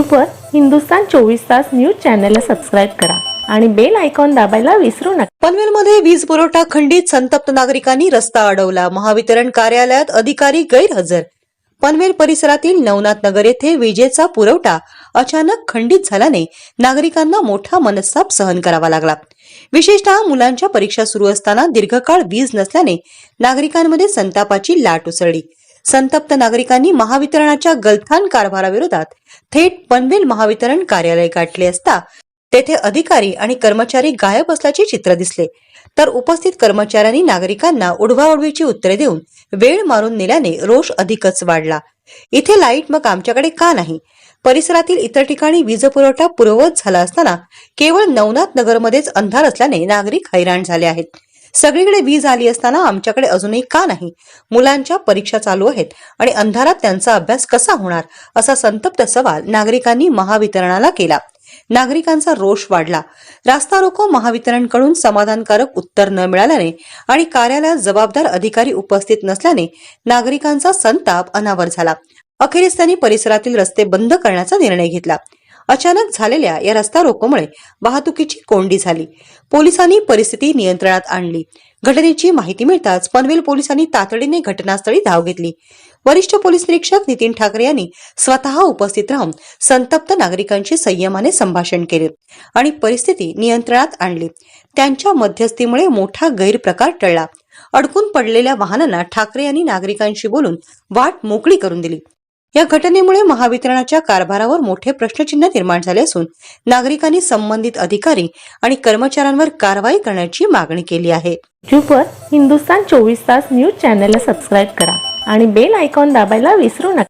यूट्यूबवर हिंदुस्तान 24 तास न्यूज चॅनलला सबस्क्राईब करा आणि बेल आयकॉन दाबायला विसरू नका। पनवेलमध्ये वीज पुरवठा खंडित, संतप्त नागरिकांनी रस्ता अडवला, महावितरण कार्यालयात अधिकारी गैरहजर। पनवेल परिसरातील नवनाथ नगर येथे विजेचा पुरवठा अचानक खंडित झाल्याने नागरिकांना मोठा मनस्ताप सहन करावा लागला। विशेषतः मुलांच्या परीक्षा सुरू असताना दीर्घकाळ वीज नसल्याने नागरिकांमध्ये संतापाची लाट उसळली। संतप्त नागरिकांनी महावितरणाच्या गलथान कारभाराविरोधात थेट पनवेल महावितरण कार्यालय गाठले असता तेथे अधिकारी आणि कर्मचारी गायब असल्याचे चित्र दिसले। तर उपस्थित कर्मचाऱ्यांनी नागरिकांना उडवाउडवीची उत्तरे देऊन वेळ मारून नेल्याने रोष अधिकच वाढला। इथे लाईट मग आमच्याकडे का नाही? परिसरातील इतर ठिकाणी वीज पुरवठा पूर्ववत झाला असताना केवळ नवनाथ नगरमध्येच अंधार असल्याने नागरिक हैराण झाले आहेत। सगळीकडे वीज आली असताना आमच्याकडे अजूनही का नाही? मुलांच्या परीक्षा चालू आहेत आणि अंधारात त्यांचा अभ्यास कसा होणार? असा संतप्त सवाल नागरिकांनी महावितरणाला केला। नागरिकांचा रोष वाढला। रास्ता रोको महावितरणकडून समाधानकारक उत्तर न मिळाल्याने आणि कार्यालयात जबाबदार अधिकारी उपस्थित नसल्याने नागरिकांचा संताप अनावर झाला। अखेरीस त्यांनी परिसरातील रस्ते बंद करण्याचा निर्णय घेतला। अचानक झालेल्या या रस्ता रोकोमुळे वाहतुकीची कोंडी झाली। पोलिसांनी परिस्थिती नियंत्रणात आणली। घटनेची माहिती मिळताच पनवेल पोलिसांनी तातडीने घटनास्थळी धाव घेतली। वरिष्ठ पोलीस निरीक्षक नितीन ठाकरे यांनी स्वतः उपस्थित राहून संतप्त नागरिकांशी संयमाने संभाषण केले आणि परिस्थिती नियंत्रणात आणली। त्यांच्या मध्यस्थीमुळे मोठा गैरप्रकार टळला। अडकून पडलेल्या वाहनांना ठाकरे यांनी नागरिकांशी बोलून वाट मोकळी करून दिली। या घटनेमुळे महावितरणाच्या कारभारावर मोठे प्रश्नचिन्ह निर्माण झाले असून नागरिकांनी संबंधित अधिकारी आणि कर्मचाऱ्यांवर कारवाई करण्याची मागणी केली आहे। यूट्यूबवर हिंदुस्तान 24 तास न्यूज चॅनलला सबस्क्राईब करा आणि बेल आयकॉन दाबायला विसरू नका।